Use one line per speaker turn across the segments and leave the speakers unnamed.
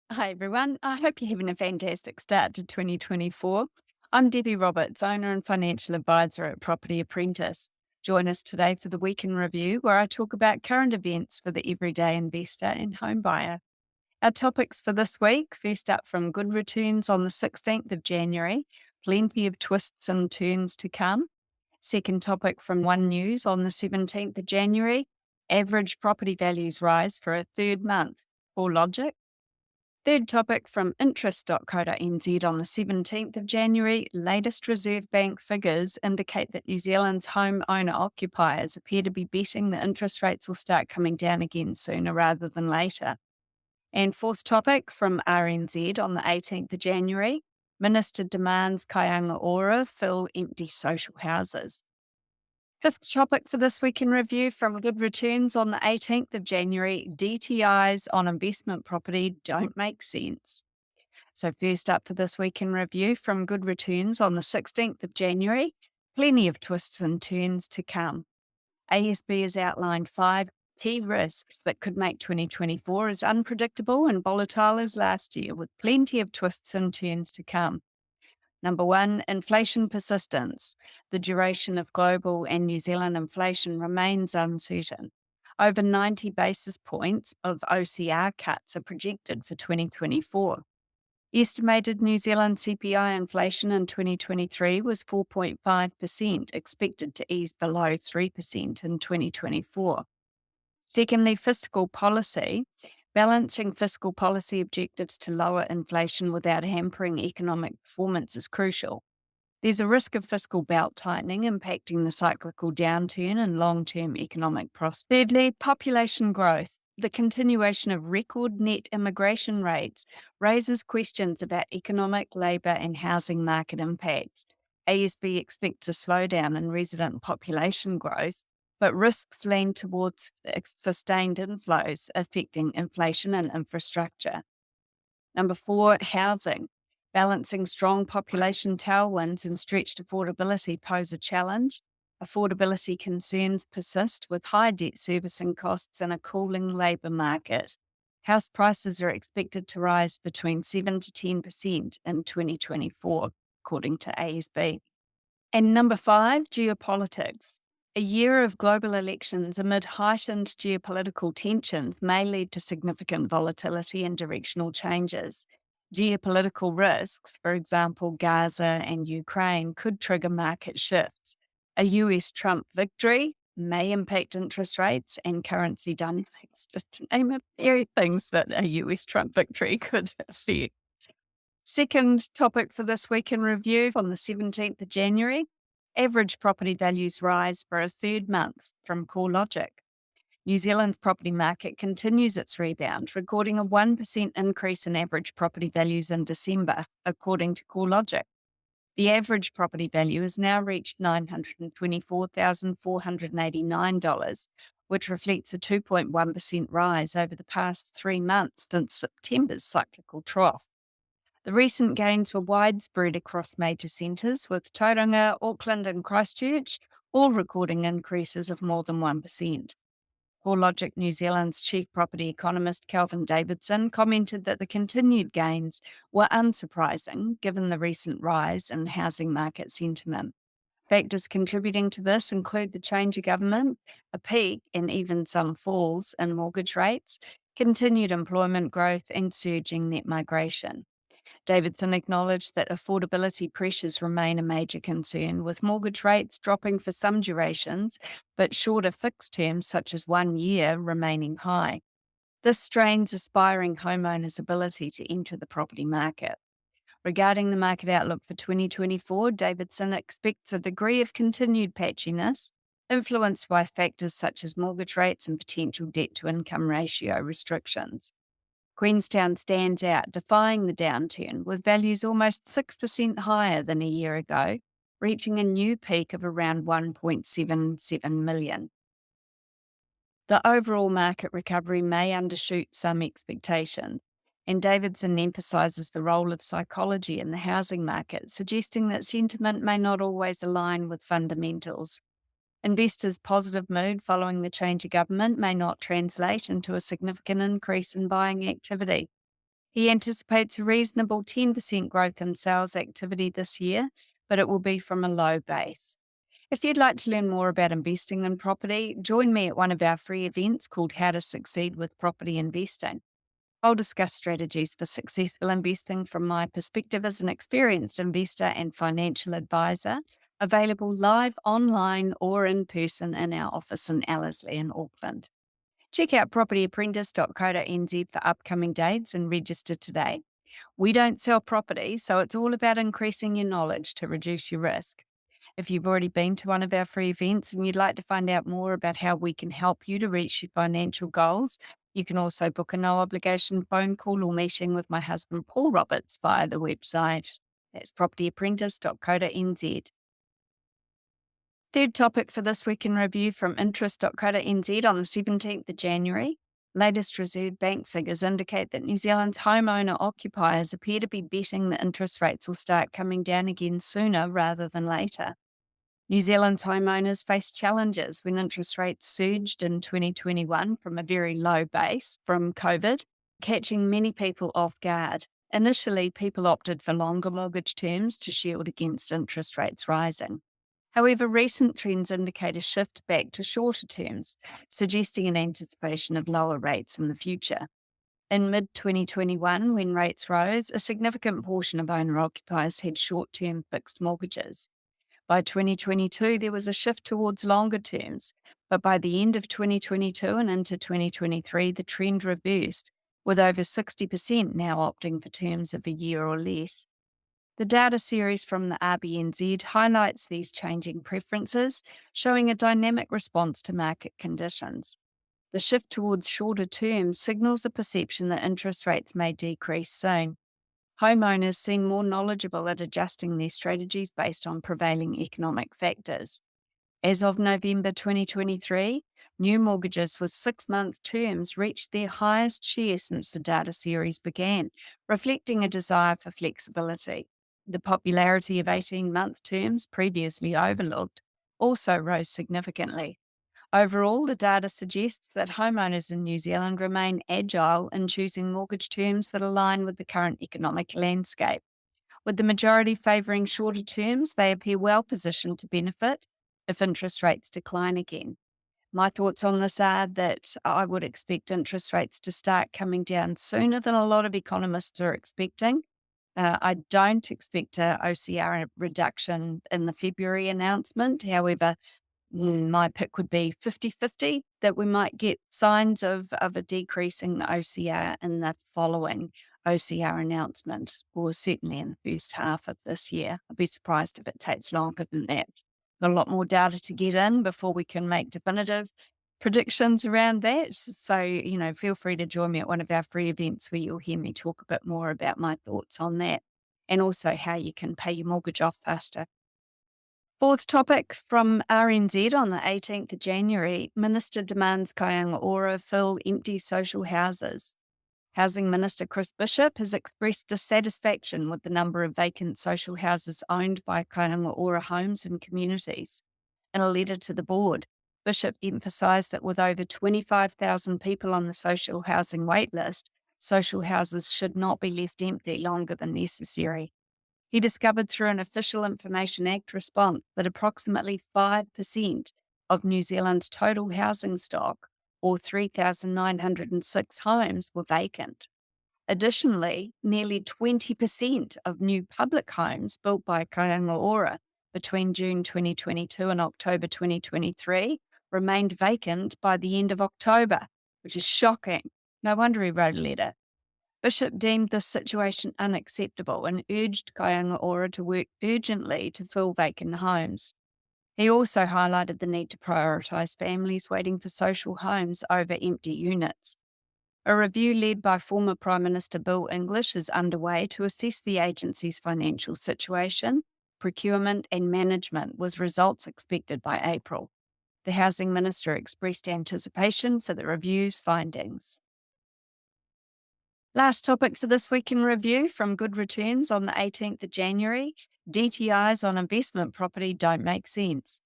Hi, everyone. I hope you're having a fantastic start to 2024. I'm Debbie Roberts, owner and financial advisor at Property Apprentice. Join us today for the Week in Review, where I talk about current events for the everyday investor and home buyer. Our topics for this week: first up, from good returns on the 16th of January, plenty of twists and turns to come. Second topic, from One News on the 17th of January, average property values rise for a third month. CoreLogic. Third topic, from interest.co.nz on the 17th of January, latest Reserve Bank figures indicate that New Zealand's homeowner occupiers appear to be betting that interest rates will start coming down again sooner rather than later. And fourth topic, from RNZ on the 18th of January, Minister demands Kaianga Ora fill empty social houses. Fifth topic for this week in review, from Good Returns on the 18th of January, DTIs on investment property don't make sense. So first up for this week in review, from Good Returns on the 16th of January, plenty of twists and turns to come. ASB has outlined 5 key risks that could make 2024 as unpredictable and volatile as last year, with plenty of twists and turns to come. Number one, inflation persistence. The duration of global and New Zealand inflation remains uncertain. Over 90 basis points of OCR cuts are projected for 2024. Estimated New Zealand CPI inflation in 2023 was 4.5%, expected to ease below 3% in 2024. Secondly, fiscal policy. Balancing fiscal policy objectives to lower inflation without hampering economic performance is crucial. There's a risk of fiscal belt tightening impacting the cyclical downturn and long-term economic prospects. Thirdly, population growth. The continuation of record net immigration rates raises questions about economic, labour and housing market impacts. ASB expects a slowdown in resident population growth, but risks lean towards sustained inflows affecting inflation and infrastructure. Number four, housing. Balancing strong population tailwinds and stretched affordability pose a challenge. Affordability concerns persist with high debt servicing costs and a cooling labour market. House prices are expected to rise between 7 to 10% in 2024, according to ASB. And number five, geopolitics. A year of global elections amid heightened geopolitical tensions may lead to significant volatility and directional changes. Geopolitical risks, for example, Gaza and Ukraine, could trigger market shifts. A US Trump victory may impact interest rates and currency dynamics, just to name a few things that a US Trump victory could affect. Second topic for this week in review, on the 17th of January, average property values rise for a third month, from CoreLogic. New Zealand's property market continues its rebound, recording a 1% increase in average property values in December, according to CoreLogic. The average property value has now reached $924,489, which reflects a 2.1% rise over the past 3 months since September's cyclical trough. The recent gains were widespread across major centres, with Tauranga, Auckland and Christchurch all recording increases of more than 1%. CoreLogic New Zealand's chief property economist Kelvin Davidson commented that the continued gains were unsurprising given the recent rise in housing market sentiment. Factors contributing to this include the change of government, a peak and even some falls in mortgage rates, continued employment growth and surging net migration. Davidson acknowledged that affordability pressures remain a major concern, with mortgage rates dropping for some durations, but shorter fixed terms, such as 1 year, remaining high. This strains aspiring homeowners' ability to enter the property market. Regarding the market outlook for 2024, Davidson expects a degree of continued patchiness, influenced by factors such as mortgage rates and potential debt-to-income ratio restrictions. Queenstown stands out, defying the downturn, with values almost 6% higher than a year ago, reaching a new peak of around 1.77 million. The overall market recovery may undershoot some expectations, and Davidson emphasises the role of psychology in the housing market, suggesting that sentiment may not always align with fundamentals. Investors' positive mood following the change of government may not translate into a significant increase in buying activity. He anticipates a reasonable 10% growth in sales activity this year, but it will be from a low base. If you'd like to learn more about investing in property, join me at one of our free events called How to Succeed with Property Investing. I'll discuss strategies for successful investing from my perspective as an experienced investor and financial advisor, available live online or in person in our office in Ellerslie in Auckland. Check out propertyapprentice.co.nz for upcoming dates and register today. We don't sell property, so it's all about increasing your knowledge to reduce your risk. If you've already been to one of our free events and you'd like to find out more about how we can help you to reach your financial goals, you can also book a no obligation phone call or meeting with my husband, Paul Roberts, via the website. That's propertyapprentice.co.nz. Third topic for this week in review from interest.co.nz on the 17th of January. Latest Reserve Bank figures indicate that New Zealand's homeowner occupiers appear to be betting that interest rates will start coming down again sooner rather than later. New Zealand's homeowners faced challenges when interest rates surged in 2021 from a very low base from COVID, catching many people off guard. Initially, people opted for longer mortgage terms to shield against interest rates rising. However, recent trends indicate a shift back to shorter terms, suggesting an anticipation of lower rates in the future. In mid-2021, when rates rose, a significant portion of owner-occupiers had short-term fixed mortgages. By 2022, there was a shift towards longer terms, but by the end of 2022 and into 2023, the trend reversed, with over 60% now opting for terms of a year or less. The data series from the RBNZ highlights these changing preferences, showing a dynamic response to market conditions. The shift towards shorter terms signals a perception that interest rates may decrease soon. Homeowners seem more knowledgeable at adjusting their strategies based on prevailing economic factors. As of November 2023, new mortgages with 6-month terms reached their highest share since the data series began, reflecting a desire for flexibility. The popularity of 18-month terms, previously overlooked, also rose significantly. Overall, the data suggests that homeowners in New Zealand remain agile in choosing mortgage terms that align with the current economic landscape. With the majority favouring shorter terms, they appear well positioned to benefit if interest rates decline again. My thoughts on this are that I would expect interest rates to start coming down sooner than a lot of economists are expecting. I don't expect a OCR reduction in the February announcement. However, my pick would be 50-50 that we might get signs of a decrease in the OCR in the following OCR announcement, or certainly in the first half of this year. I'd be surprised if it takes longer than that. Got a lot more data to get in before we can make definitive predictions around that. So, feel free to join me at one of our free events where you'll hear me talk a bit more about my thoughts on that and also how you can pay your mortgage off faster. Fourth topic from RNZ on the 18th of January, Minister demands Kāinga Ora fill empty social houses. Housing Minister Chris Bishop has expressed dissatisfaction with the number of vacant social houses owned by Kāinga Ora homes and communities. In a letter to the board, Bishop emphasised that with over 25,000 people on the social housing waitlist, social houses should not be left empty longer than necessary. He discovered through an Official Information Act response that approximately 5% of New Zealand's total housing stock, or 3,906 homes, were vacant. Additionally, nearly 20% of new public homes built by Kāinga Ora between June 2022 and October 2023 remained vacant by the end of October, which is shocking. No wonder he wrote a letter. Bishop deemed this situation unacceptable and urged Kāinga Ora to work urgently to fill vacant homes. He also highlighted the need to prioritise families waiting for social homes over empty units. A review led by former Prime Minister Bill English is underway to assess the agency's financial situation, procurement and management, with results expected by April. The Housing Minister expressed anticipation for the review's findings. Last topic for this week in review from Good Returns on the 18th of January, DTIs on investment property don't make sense.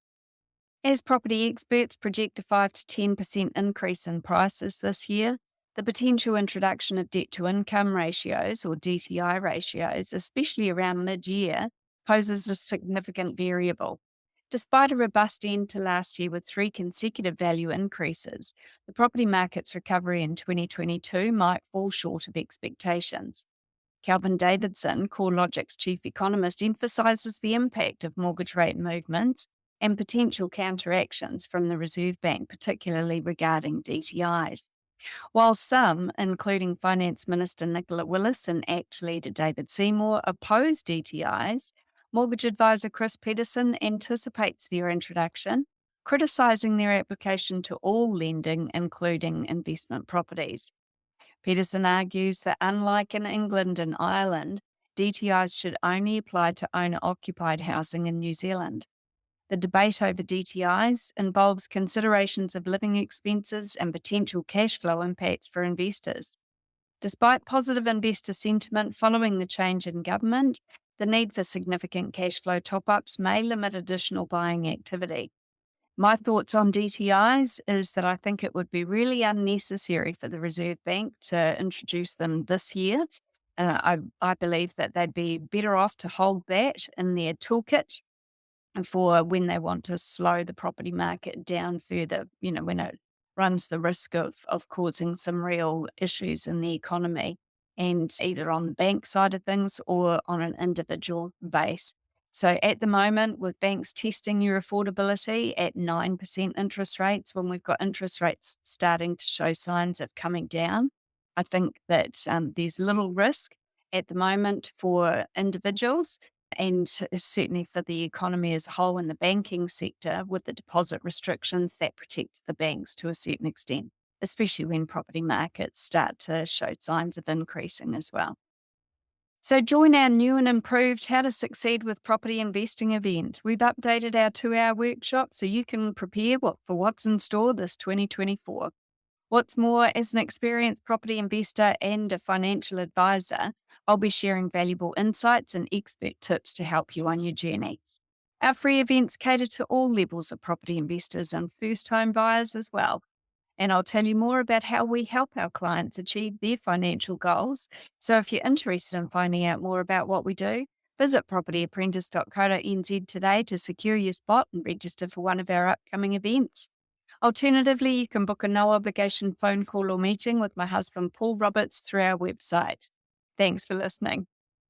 As property experts project a 5 to 10% increase in prices this year, The potential introduction of debt to income ratios or DTI ratios, especially around mid year, poses a significant variable. Despite a robust end to last year with 3 consecutive value increases, the property market's recovery in 2022 might fall short of expectations. Calvin Davidson, CoreLogic's chief economist, emphasises the impact of mortgage rate movements and potential counteractions from the Reserve Bank, particularly regarding DTIs. While some, including Finance Minister Nicola Willis and ACT leader David Seymour, oppose DTIs, mortgage advisor Chris Peterson anticipates their introduction, criticising their application to all lending, including investment properties. Peterson argues that unlike in England and Ireland, DTIs should only apply to owner-occupied housing in New Zealand. The debate over DTIs involves considerations of living expenses and potential cash flow impacts for investors. Despite positive investor sentiment following the change in government, the need for significant cash flow top-ups may limit additional buying activity. My thoughts on DTIs is that I think it would be really unnecessary for the Reserve Bank to introduce them this year. I believe that they'd be better off to hold that in their toolkit for when they want to slow the property market down further, when it runs the risk of causing some real issues in the economy, and either on the bank side of things or on an individual base. So at the moment, with banks testing your affordability at 9% interest rates, when we've got interest rates starting to show signs of coming down, I think that there's little risk at the moment for individuals, and certainly for the economy as a whole in the banking sector, with the deposit restrictions that protect the banks to a certain extent, especially when property markets start to show signs of increasing as well. So join our new and improved How to Succeed with Property Investing event. We've updated our 2-hour workshop so you can prepare for what's in store this 2024. What's more, as an experienced property investor and a financial advisor, I'll be sharing valuable insights and expert tips to help you on your journey. Our free events cater to all levels of property investors and first home buyers as well. And I'll tell you more about how we help our clients achieve their financial goals. So if you're interested in finding out more about what we do, visit propertyapprentice.co.nz today to secure your spot and register for one of our upcoming events. Alternatively, you can book a no-obligation phone call or meeting with my husband, Paul Roberts, through our website. Thanks for listening.